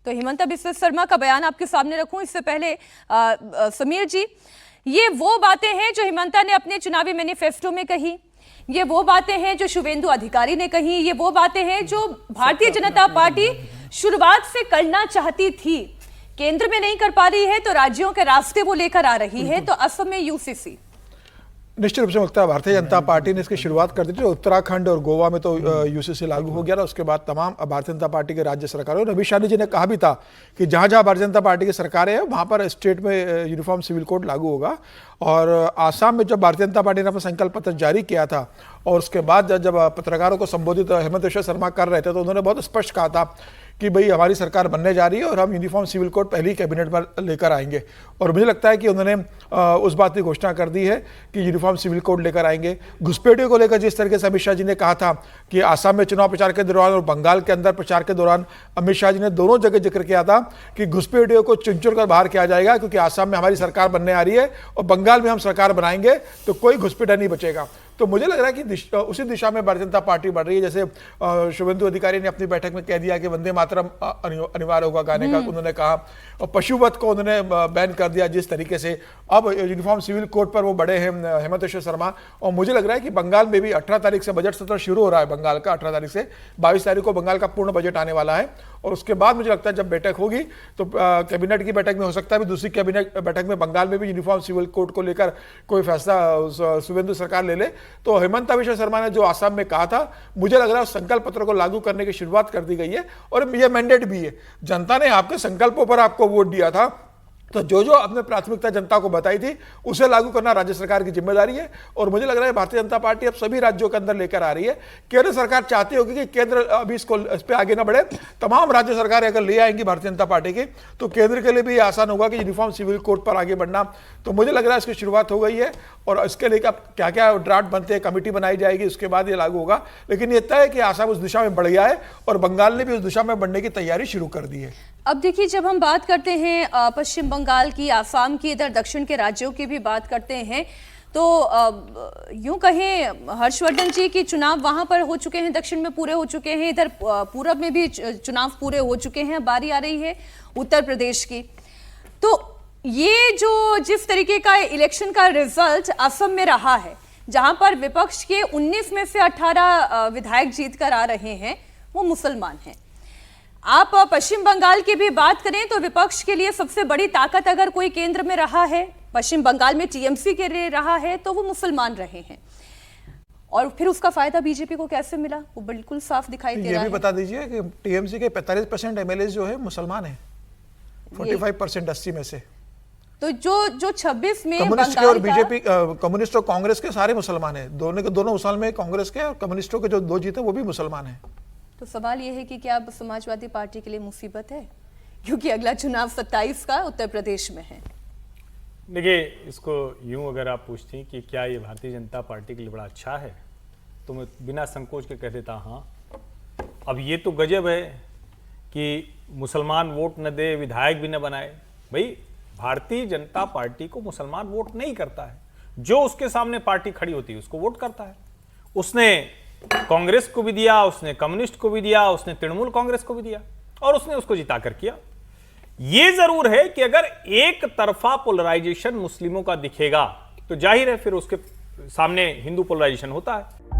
तो हिमंता बिस्वा शर्मा का बयान आपके सामने रखूं इससे पहले समीर जी, ये वो बातें हैं जो हिमंता ने अपने चुनावी मैनिफेस्टो में कही, ये वो बातें हैं जो शुभेंदु अधिकारी ने कही, ये वो बातें हैं जो भारतीय जनता पार्टी शुरुआत से करना चाहती थी, केंद्र में नहीं कर पा रही है तो राज्यों के रास्ते वो लेकर आ रही है। तो असम में यूसीसी निश्चित रूप से लगता है भारतीय जनता पार्टी ने इसकी शुरुआत कर दी थी। उत्तराखंड और गोवा में तो यूसीसी लागू हो गया था, उसके बाद तमाम भारतीय जनता पार्टी के राज्य सरकारों और अमित शाह जी ने कहा भी था कि जहां जहां भारतीय जनता पार्टी की सरकारें हैं वहां पर स्टेट में यूनिफॉर्म सिविल कोड लागू होगा। और आसाम में जब भारतीय जनता पार्टी ने अपना संकल्प पत्र जारी किया था और उसके बाद जब पत्रकारों को संबोधित हेमंत बिस्वा शर्मा कर रहे थे तो उन्होंने बहुत स्पष्ट कहा था कि भाई हमारी सरकार बनने जा रही है और हम यूनिफॉर्म सिविल कोड पहली कैबिनेट में लेकर आएंगे। और मुझे लगता है कि उन्होंने उस बात की घोषणा कर दी है कि यूनिफॉर्म सिविल कोड लेकर आएंगे। घुसपैठियों को लेकर जिस तरीके से अमित शाह जी ने कहा था कि आसाम में चुनाव प्रचार के दौरान और बंगाल के अंदर प्रचार के दौरान अमित शाह जी ने दोनों जगह जिक्र किया था कि घुसपैठियों को चुन चुन कर बाहर किया जाएगा, क्योंकि आसाम में हमारी सरकार बनने आ रही है और बंगाल में हम सरकार बनाएंगे तो कोई घुसपैठा नहीं बचेगा। तो मुझे लग रहा है कि उसी दिशा में भारतीय जनता पार्टी बढ़ रही है। जैसे शुभेंदु अधिकारी ने अपनी बैठक में कह दिया कि वंदे मातरम अनिवार्य होगा गाने का, उन्होंने कहा, और पशुवध को उन्होंने बैन कर दिया। जिस तरीके से अब यूनिफॉर्म सिविल कोड पर वो बड़े हैं हेमंत बिस्वा शर्मा। और मुझे लग रहा है कि बंगाल में भी 18 तारीख से बजट सत्र शुरू हो रहा है। बंगाल का 18 तारीख से 22 तारीख को बंगाल का पूर्ण बजट आने वाला है और उसके बाद मुझे लगता है जब बैठक होगी तो कैबिनेट की बैठक में हो सकता है भी दूसरी कैबिनेट बैठक में बंगाल में भी यूनिफॉर्म सिविल कोड को लेकर कोई फैसला शुभेंदु सरकार ले ले। तो हेमंत बिस्वा शर्मा ने जो आसाम में कहा था, मुझे लग रहा है उस संकल्प पत्र को लागू करने की शुरुआत कर दी गई है और यह मैंडेट भी है। जनता ने आपके संकल्पों पर आपको वोट दिया था, तो जो जो अपने प्राथमिकता जनता को बताई थी उसे लागू करना राज्य सरकार की जिम्मेदारी है। और मुझे लग रहा है भारतीय जनता पार्टी अब सभी राज्यों के अंदर लेकर आ रही है। केंद्र सरकार चाहती होगी कि केंद्र अभी इस पे आगे ना बढ़े, तमाम राज्य सरकारें अगर ले आएंगी भारतीय जनता पार्टी की तो केंद्र के लिए भी आसान होगा कि यूनिफॉर्म सिविल कोड पर आगे बढ़ना। तो मुझे लग रहा है इसकी शुरुआत हो गई है और इसके लिए क्या क्या ड्राफ्ट बनते हैं, कमेटी बनाई जाएगी, उसके बाद ये लागू होगा। लेकिन ये तय है कि आसाम उस दिशा में बढ़ गया है और बंगाल ने भी उस दिशा में बढ़ने की तैयारी शुरू कर दी है। अब देखिए, जब हम बात करते हैं पश्चिम बंगाल की, आसाम की, इधर दक्षिण के राज्यों की भी बात करते हैं तो यूं कहें हर्षवर्धन जी की चुनाव वहां पर हो चुके हैं, दक्षिण में पूरे हो चुके हैं, इधर पूरब में भी चुनाव पूरे हो चुके हैं। बारी आ रही है उत्तर प्रदेश की। तो ये जो जिस तरीके का इलेक्शन का रिजल्ट असम में रहा है, जहां पर विपक्ष के 19 में से 18 विधायक जीत कर आ रहे हैं, वो मुसलमान हैं। आप पश्चिम बंगाल की भी बात करें तो विपक्ष के लिए सबसे बड़ी ताकत अगर कोई केंद्र में रहा है, पश्चिम बंगाल में टीएमसी के लिए रहा है, तो वो मुसलमान रहे हैं। और फिर उसका फायदा बीजेपी को कैसे मिला, वो बिल्कुल साफ दिखाई दे रहा है। ये भी बता दीजिए कि टीएमसी के 45% एमएलए जो है मुसलमान है, 45% 80 में से। तो जो 26 में कम्युनिस्ट के और बीजेपी, कम्युनिस्ट और कांग्रेस के सारे मुसलमान है। दोनों के दोनों मुसलमान में, कांग्रेस के और कम्युनिस्टों के जो 2 जीते वो भी मुसलमान है। तो सवाल यह है कि क्या अब समाजवादी पार्टी के लिए मुसीबत है, क्योंकि अगला चुनाव 27 का उत्तर प्रदेश में है। देखिए, इसको यूं अगर आप पूछती कि क्या ये भारतीय जनता पार्टी के लिए बड़ा अच्छा है, तो मैं बिना संकोच के कह देता हाँ। अब ये तो गजब है कि मुसलमान वोट न दे, विधायक भी न बनाए। भाई, भारतीय जनता पार्टी को मुसलमान वोट नहीं करता है, जो उसके सामने पार्टी खड़ी होती है उसको वोट करता है। उसने कांग्रेस को भी दिया, उसने कम्युनिस्ट को भी दिया, उसने तृणमूल कांग्रेस को भी दिया और उसने उसको जिता कर किया। यह जरूर है कि अगर एक तरफा पोलराइजेशन मुस्लिमों का दिखेगा तो जाहिर है फिर उसके सामने हिंदू पोलराइजेशन होता है।